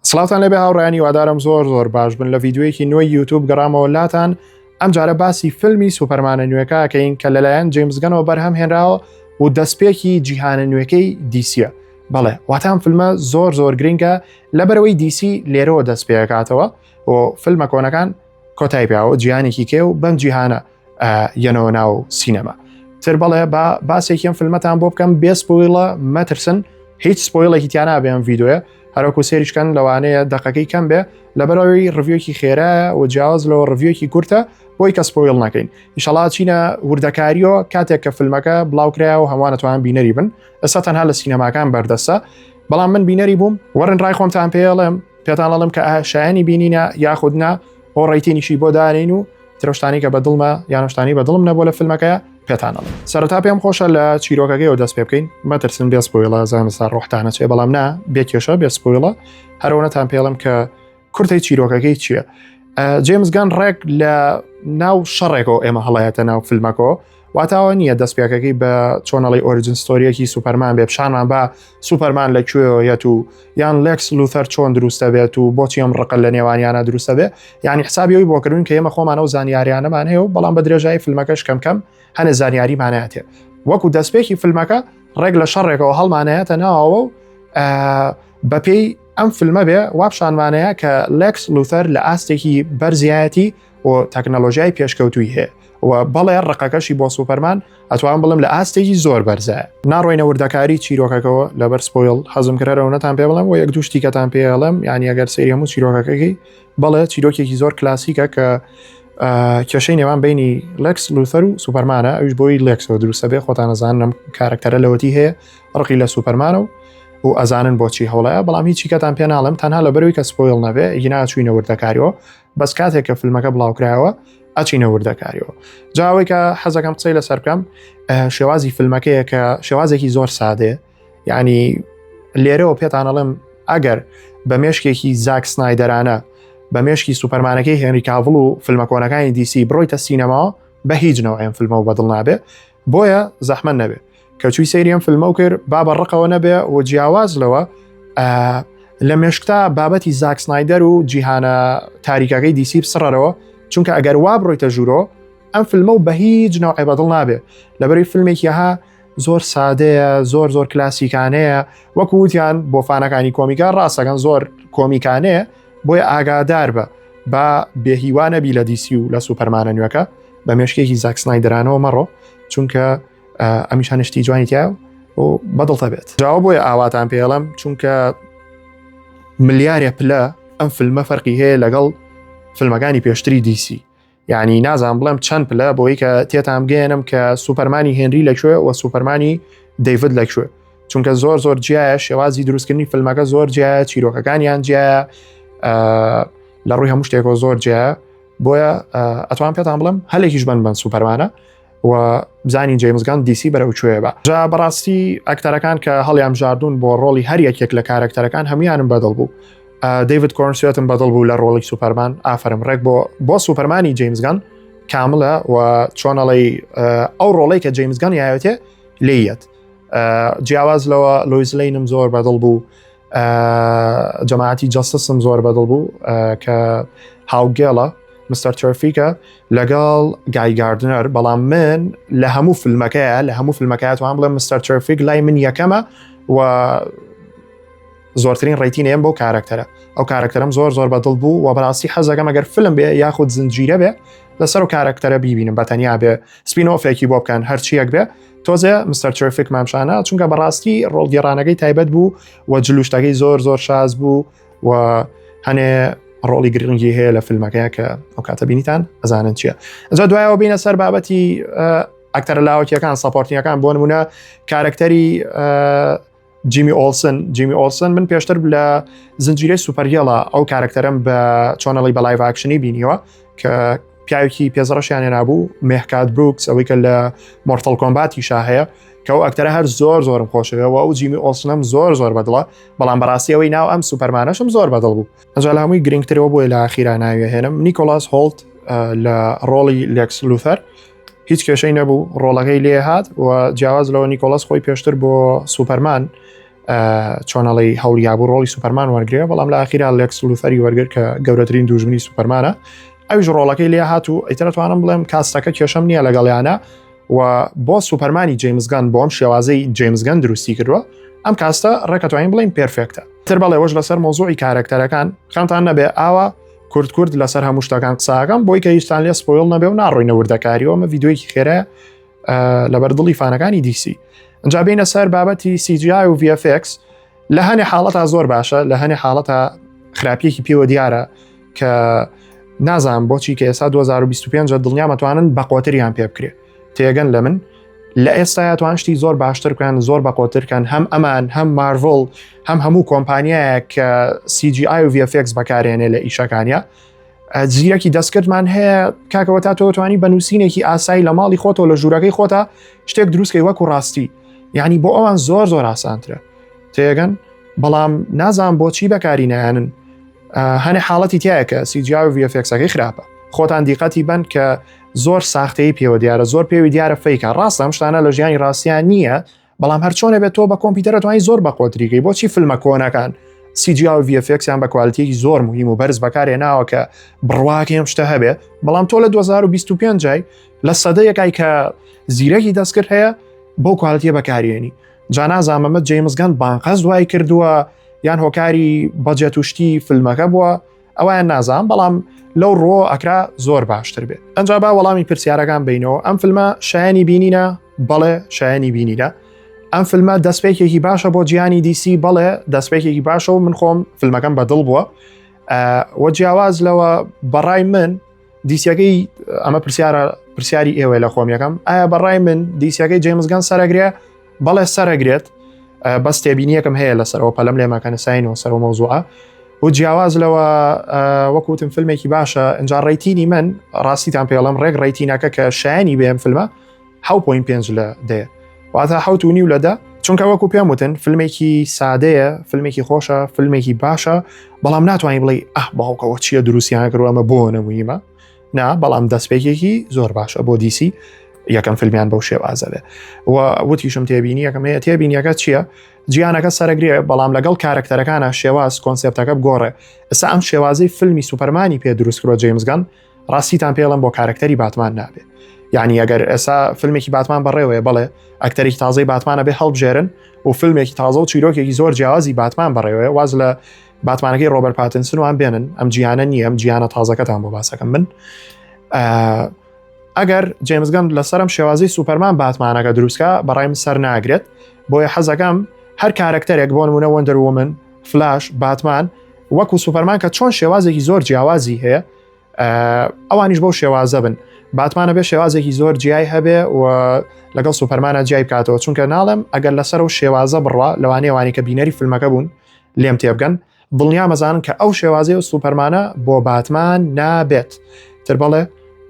سڵاوتان لەبێ هاوڕێیان هیوادارم زۆر باش بن لە ڤیدیۆیەکی نوێی یوتیوب گەڕامەوە لاتان ئەم جارە باسی فیلمی سوپەرمانە نوێکەکەین کە لەلایەن جیمز گەنەوە بەرهەم هێنراوە و دەستپێکی جیهانە نوێکەی دیسیە. بەڵێ واتان فیلمە زۆر گرنگە لەبەرەوەی دیسی لێرەوە دەست پێکاتەوە و فیلمە کۆنەکان کۆتای پیاوە جیهانێکی کێ و بەم جیهانە یەنەوە ناو سینەما. تر بەڵێ باسێکیان فیلمەتان بۆ بکەم بێ سپۆیڵە مەترسن، هیچ سپۆیڵێکی تیان نابێ ئەم ڤیدیۆیە، هەروەکو سێریشکەن لەوانەیە دەقەکەی کەم بێ لەبەرەوەی ڕڤیوکی خێرایە و جیاواز لەوە ڕڤیوکی کورتە بۆی کە سپۆیڵ نەکەین. ئینشەڵڵا چینە وردەکاریەوە کاتێک کە فیلمەکە بڵاوکرایە و هەمووان دەتوانن بینەری بن. ئێستا تەنها لە سینەماکان بەردەستە، بەڵام من بینەری بووم. وەرن ڕای خۆمتان پێتان ئەڵێم کە شایانی بینینە یاخودنا بۆ ڕێیتێنیشی بۆ دارین و ترۆشتانی کە بەدڵمە یانشتانی بەدڵم نەبوو لە فیلمەکەیە پێتان ئەڵێم. سەرەتا پێم خۆشە لە چیرۆکەکەیەوە دەست پێ بکەین، مەترسن بێ سپۆیڵە، زانستا ڕۆحتانە چێ، بەڵام نا بێ کێشە بێ سپۆیڵە. هەرەوەتان پێڵم کە کورتەی چیرۆکەکەی چییە. جیمز گەن ڕێک لە ناو شەڕێکەوە ئێمە هەڵایەتە ناو فیلمەکەەوە، واتاوە نییە دەستپێکەکەی بە چۆنەڵی ئۆریجین ستۆریەکی سوپەرمان بێ پیشانمان بە سوپەرمان لەکوێیەت و یان لێکس لوثەر چۆن دروستە بێت و بۆچی ئەم ڕقل لە نێوانیانە دروستە بێ، یعنی حسابیەوەی بۆکردون کە ئێمە خۆمانە و زانیاریانەمان هەیە و بەڵام بە درێژایی فیلمەکەش کەم هەنە زانیاریمانایەتێ. وەکو دەستپێکی فیلمەکە ڕێک لە شەڕێکەوە هەڵمانایەتە ناوەوە و بەپێی ئەم فیلمە بێ وابشانمانەیە کە لێکس لوثەر لە ئاستێکی بەرزایەتی و تەکنەلۆژیای پێشکەوتوی هەیە و بەڵێ ڕقەکەشی بۆ سوپەرمان ئەتوان بڵم لە ئاستێکی زۆر بەرزایە. ناڕۆینە وردەکاری چیرۆکەکەەوە لەبەر سپۆیڵ حەزم کرێرەوەتان پێ بڵم و یەک دوو شتیکەتان پێڵم، یعنی ئەگەر سەیری هەموو چیرۆکەکەی بەڵێ چیرۆکێکی زۆر کلاسیکە کە کێشەی نێوان بینی لێکس لوثەر و سوپەرمانە، ئەوش بۆی لێکسەوە دروستە بێ. خۆتان ئەزانم کارەکتەرە لەوەتی هەیە ڕقی لە سوپەرمانە و ئەزانن بۆچی هەوڵەیە، بەڵام هیچ کەتان پێ ناڵم تەنها لەبەروی کە سپۆیڵ نەبێ هینا چوینە وردەکاریەوە، بەس کاتێک کە فیلمەکە بڵاوکرایەوە ئەچینە وردەکاریەوە. جاوەی کە حەزەکەم قسەی لەسەر بکەم شێوازی فیلمەکەیە کە شێوازێکی زۆر سادێ، یعنی لێرەوە پێتان ئەڵێم ئەگەر بە مێشکێکی زاک سنایدەرانە بە مێشکی سوپەرمانەکەی هێنری کاڤڵ و فیلمەکۆنەکانی دیسی بڕۆیتە سینەماوە بە هیچ نەوە ئەم فیلمە و بەدڵ نابێ، بۆیە زەحمە نەبێ کە چووی سەیریم فیلمە و کرد با بە ڕقەوە نەبێ و جیاواز لەوە لە مێشکتا بابەتی زاک سنایدەر و جیهانە تاریکەکەی دیسی بسڕەرەوە، چونکە ئەگەر وا بڕۆیتە ژوورۆ ئەم فیلمە و بە هیچ نەوەی بەدڵ نابێ لەبەری فیلمێکیها زۆر سادەیە، زۆر کلاسیکانەیە، وەکو وتیان بۆ فانەکانی کۆمیکە ڕاستەکەن زۆر کۆمیکانەیە، بۆیە ئاگادار بە بێهیوانەبی لە دیسی و لە سوپەرمانە نوێکە بە مێشکێکی زاک سنایدەرانەوە مەڕۆ، چونکە ئەمیشان شتی جوانیتیا و بەدڵتە بێت. جاوە بۆیە ئاواتان پێڵم، چونکە ملیارێ پلە ئەم فیلمە فەرقی هەیە لەگەڵ فیلمەکانی پێشتری دیسی، یعنی نازان بڵێم چەند پلە بۆی کە تێتان بگەێنم کە سوپەرمانی هێنری لەکوێ و سوپەرمانی دەیڤد لەکوێ، چونکە زۆر جیایە، شێوازی دروستکردنی فیلمەکە زۆر جیایە، چیرۆکەکانیان جیایە، لە ڕووی هەموو شتێکەوە زۆر جیایە، بۆیە ئەتوان پێتان بڵم هەلێکیش بن سوپەرمانە و بزانین جیمز گەن دیسی بەرەو کوێ بە. جا بەڕاستی ئەکتەرەکان کە هەڵیان ژاردون بۆ ڕۆڵی هەر یەکێک لە کارەکتەرەکان هەمویانم بەدڵ بوو. دەیڤد کۆرنسوێتم بەدڵ بوو لە ڕۆڵی سوپەرمان، ئافرم ڕێک بۆ سوپەرمانی جیمز گەن کاملە و چۆنەڵی ئەو ڕۆڵەی کە جیمز گەن یاوێتێ لێیەت. جیاواز لەوە لۆیز لەینم زۆر بەدڵ بوو، جەماعەتی جەستسم زۆر بەدڵ بوو کە هاوگێڵە مستەر تۆرفیکە لەگەڵ گای گاردنەر، بەڵام من لە هەموو فیلمەکەیە توان بڵێم مستەر تۆرفیک لای من یەکەمە و زۆرترین ڕێتینێم بۆ کارەکتەرە. ئەو کارەکتەرم زۆر بەدڵ بوو و بەڕاستی حەزەکەم ئەگەر فیلم بێ یاخود زنجیرە بێ لەسەر و کارەکتەرە بیبینم، بەتەنیا بێ سپینۆفێکی بۆ بکەن هەرچیەک بێ. تۆزێ مستەر تۆرفیک مامشانە، چونکە بەڕاستی ڕۆڵگێڕانەکەی تایبەت بوو و جلوشتەکەی زۆر شاز بوو و هەنێ ڕۆڵی گرنگی هەیە لە فیلمەکەیە کە ئەو کاتە بینیتان ئەزانن چییە. ئەجا دوایەوە بینە سەر بابەتی ئەکتەرە لاوەکیەکان سەپۆرتنیەکان، بۆ نمونە کارەکتەری جیمی ئۆلسن من پێشتر لە زنجیرەی سوپەرهێڵە ئەو کارەکتەرم بە چۆنەڵی بە لایڤ ئاکشنی بینیوە کە پیاوێکی پێزڕەشیانێ نابوو، مێحکات بروکس، ئەوەی کە لە مۆرتەڵ کۆمباتی شاهەیە کە ئەو ئەکتەرە هەر زۆرم خۆشەوە و جیمی ئۆلسنم زۆر بەدڵە، بەڵام بەڕاستی ئەوەی ناو ئەم سوپەرمانەشم زۆر بەدڵ بوو. ئەجا لە هەمووی گرنگترەوە بۆی لە ئاخیرا ناوێ هێنم نیکۆلاس هۆڵت لە ڕۆڵی لێکس لوثەر، هیچ کێشەی نەبوو، ڕۆڵەکەی لێ هات و جیاواز لەوە نیکۆلاس خۆی پێشتر بۆ سوپەرمان چۆنەڵی هەوڵیابوو ڕۆڵی سوپەرمان وەرگێ بەڵام لە ئاخیرا لێکس لوثەری وەرگر کە گەورەترین دوژمنی سوپەرمانە ئەویش ڕۆڵەکەی لێ هاتوو ئەیترەتوانم بڵێم کاستەکە کێشەم نییە لەگەڵیانە و بۆ سوپەرمانی جیمزگان بۆ ئەم شێوازەی جیمزگان دروستی کردووە ئەم کاستە ڕێکەتوانین بڵین پێرفێکتە تر بەڵێ وەش لەسەر مۆزوعی کارەکتەرەکان خەمتان نەبێ ئاوا کورد لەسەر هەموو شتەکان قساکەم بۆی کە هیچتان لێ سپۆیڵ نەبێ و ناڕۆینە وردەکاریەوە ئەمە ڤیدیۆیەکی خێرە لەبەر دڵی فانەکانی دیسی ئەنجا بینە سەر بابەتی CGI و VFX لە هەنێ حاڵەتە زۆر باشە لە هەنێ حاڵەتە خراپیەکی پێوە دیارە کە نازانم بۆچی کە ئێستا 2025 دڵنیا مەتوانن بەقۆتریان پێ بکرێ تێگەن لە من لە ئێستا توان شتی زۆر باشتر بکەن زۆر بەقۆترکەن هەم ئەمان هەم مارڤڵ هەم هەموو کۆمپانیایە کە CGI و VFX بەکارێنێ لە ئیشەکانیە زیرەکی دەستکردمان هەیە کاکەوە تا تۆتوانی بە نووسینێکی ئاسایی لە ماڵی خۆتەوە لە ژوورەکەی خۆتە شتێک دروستکەی وەکو ڕاستی یعنی بۆ ئەوان زۆر ئاسانترە تێگەن بەڵام نازان بۆچی بەکاری نایەنن هەنێ حاڵەتی تایە کە CGI و VFX-ەکەی خراپە خۆتان دیقەتی بن کە زۆر ساختەی پێوە دیارە زۆر پێوی دیارە فەیکە ڕاستە ئەم شتانە لە ژیانی ڕاستیان نییە بەڵام هەرچۆنە بێت تۆ بە کۆمپیوتەرە توانی زۆر بەقۆتریکەی بۆچی فیلمە کۆنەکان CGI و VFX-یان بە کوالیتیەکی زۆر مهم و بەرز بەکارێناوە کە بڕواکەی ئەم شتە هەبێ بەڵام تۆ لە 2025 جای لە سەدەیەکای کە زیرەکی دەستکرد هەیە بۆ کوالیتیە بەکارێنی جا نازانم ئەمە جیمزگان بانقەز دوای کردووە یان هۆکاری بەجێت وشتی فیلمەکە بووە ئەویان نازانم بەڵام لەو ڕۆ ئەکرا زۆر باشتر بێت ئەنجا با وەڵامی پرسیارەکان بینەوە ئەم فیلمە شایانی بینینە بەڵێ شایانی بینینە ئەم فیلمە دەستپێکێکی باشە بۆ جیهانی دیسی بەڵێ دەستپێکێکی باشە و من خۆم فیلمەکەم بەدڵ بووە وە جیاواز لەوە بەڕای من دیسیەکەی ئەمە پرسیاری ئێوە لە خۆم یەکەم ئایا بەڕای من دیسیەکەی جیمزگان سەرەگرێ بەڵێ سەرەگرێت بەس تێبینیەکەم هەیە لەسەرەوە پەلەم لێ مەکەنە ساینەوە سەرەوە مەوزوعە و جیاواز لەوە وەکوتم فیلمێکی باشە ئەنجا ڕێیتینی من ڕاستیتان پێڵم ڕێک ڕێیتینەکە کە شایانی بێم فیلمە 7.5 لە دێ واتە 7.5 لە دە چونکە وەکو پێم وتن فیلمێکی سادەیە فیلمێکی خۆشە فیلمێکی باشە بەڵام ناتوانین بڵێ باوکەوە چییە دروستیان کردووە ئەمە بۆ نەمویمە نا بەڵام دەستپێکێکی زۆر باشە بۆ دیسی یەکەم فیلمیان بەو شێوازە بێ وتیشم تێبینی یەکەم هەیە تێبینیەکە چییە جیانەکە سەرەگرێ بەڵام لەگەڵ کارەکتەرەکانە شێواز کۆنسپتەکە بگۆڕێ ئەسا ئەم شێوازەی فیلمی سوپەرمانی پێ دروست کردووە جیمزگان ڕاستیتان پێڵم بۆ کارەکتەری باتمان نابێ یعنی ئەگەر ئێستا فیلمێکی باتمان بەڕێوەیە بڵێ ئەکتەرێکی تازەی باتمانە بێ هەڵبژێرن و فیلمێکی تازە و چیرۆکێکی زۆر جیاوازی باتمان بەڕێوەیە واز لە باتمانەکەی ڕۆبەر پاتنسن وان بێنن ئەم جیانە نییە ئەم جیانە تازەکەتان بۆ باسەکەم من ئەگەر جیمزگان لەسەرم شێوازەی سوپەرمان باتمانەکە دروستکە بەڕای من سەر ناگرێت بۆیە حەزەکەم هەر کارەکتەرێک بۆ نمونە وەندەر وومن فلاش باتمان وەکو سوپەرمان کە چۆن شێوازێکی زۆر جیاوازی هەیە ئەوانیش بەو شێوازە بن باتمانە بێ شێوازێکی زۆر جیای هەبێ و لەگەڵ سوپەرمانە جیای بکاتەوە چونکە ناڵم ئەگەر لەسەر و شێوازە بڕوا لەوانەیەوانی کە بینەری فیلمەکە بوون لێم تێبگەن دڵنیا مەزانن کە ئەو شێوازەی و سوپەرمانە بۆ باتمان نابێت تر بەڵێ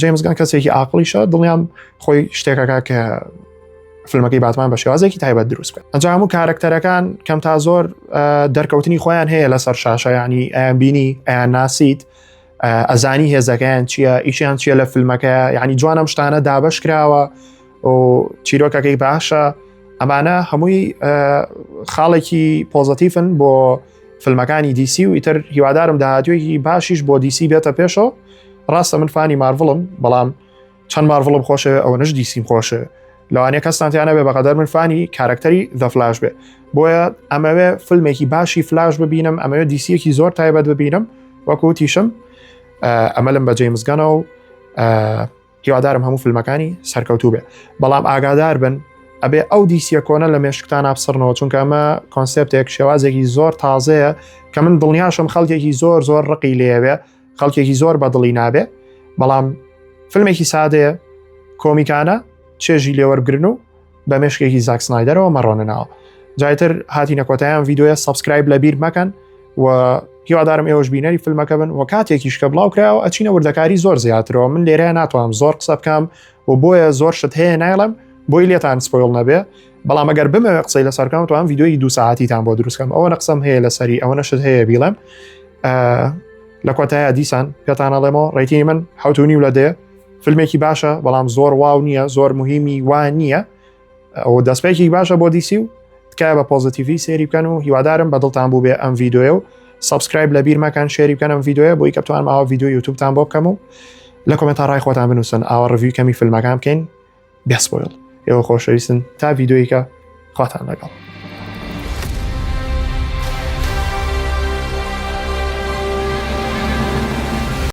جیمزگان کەسێکی عاقڵیشە دڵنیام خۆی شتێکەکە کە فیلمەکەی باتمان بە شێوازێکی تایبەت دروست بکەن ئەنجا هەموو کارەکتەرەکان کەم تا زۆر دەرکەوتنی خۆیان هەیە لەسەر شاشە ینی ئەیان بینی ئەیان ناسیت ئەزانی هێزەکەیان چییە ئیشیان چییە لە فیلمەکە یعنی جوانم شتانە دابش کراوە و چیرۆکەکەی باشە ئەمانە هەمووی خاڵێکی پۆزتیفن بۆ فیلمەکانی دیسی و ئیتر هیوادارم داهاتوێکی باشیش بۆ دیسی بێتە پێشەوە ڕاستە من فانی مارڤڵم بەڵام چەند مارڤڵم خۆشە ئەوە نش دیسیم خۆشە لەوانەیە کەستانتیانە بێ بەقەدەر من فانی کارەکتەری دە فلاش بێ بۆیە ئەمەوێ فیلمێکی باشی فلاش ببینم ئەمەوێ دیسیەکی زۆر تایبەت ببینم وەکو تیشم ئەمەلم بە جیمزگانە و هیوادارم هەموو فیلمەکانی سەرکەوتوو بێ بەڵام ئاگادار بن ئەبێ ئەو دیسیە کۆنە لە مێشکتان ئابسڕنەوە چونکە ئەمە کۆنسپتێک شێوازێکی زۆر تازەیە کە من دڵنیاشم خەڵکێکی زۆر ڕقی لێوێ خەڵکێکی زۆر بەدڵی نابێ بەڵام فیلمێکی سادەیە کۆمیکانە چێژی لێوەرگرن و بە مێشکێکی زاک سنایدەرەوە مەڕۆنناوە جایتر هاتینە کۆتاییان ڤیدیۆیە سەبسکرایب لەبیر مەکەن و هیوادارم ئێوەش بینەری فیلمەکە بن و کاتێکیش کە بڵاو کراوە ئەچینە وردەکاری زۆر زیاترەوە من لێرە ناتوانم زۆر قسە بکەم و بۆیە زۆر شت هەیە نایڵم بۆی لێتان سپۆیڵ نەبێ بەڵام ئەگەر بمەوێ قسەی لەسەرکەم توانم ڤیدیۆی 2 ساعتیتان بۆ دروستکەم ئەوە نەقسەم هەیە لەسەری ئەوە نەشت هەیە بیڵێم لە کۆتایە دیسان پێتان ئەڵێمەوە ڕێیتینی من 7.5 لە دێ فیلمێکی باشە بەڵام زۆر واو نییە زۆر مهمی وان نییە ئەو دەستپێکی باشە بۆ دیسی و تکایە بە پۆزیتیڤی سێری بکەن و هیوادارم بە دڵتان بوو بێ ئەم ڤیدیۆیە و سەبسکرایب لەبیر مەکەن شێری بکەن ئەم ڤیدیۆیە بۆی کە بتوانم ئاوا ڤیدیۆی یوتیوبتان بۆ بکەم و لە کۆمنتە ڕای خۆتان بنووسن ئاوا ڕڤیو کەمی فیلمەکان بکەین بێ سپۆیڵ. ئێوە خۆشەویستن تا ڤیدیۆیکە خواتان لەگەڵ.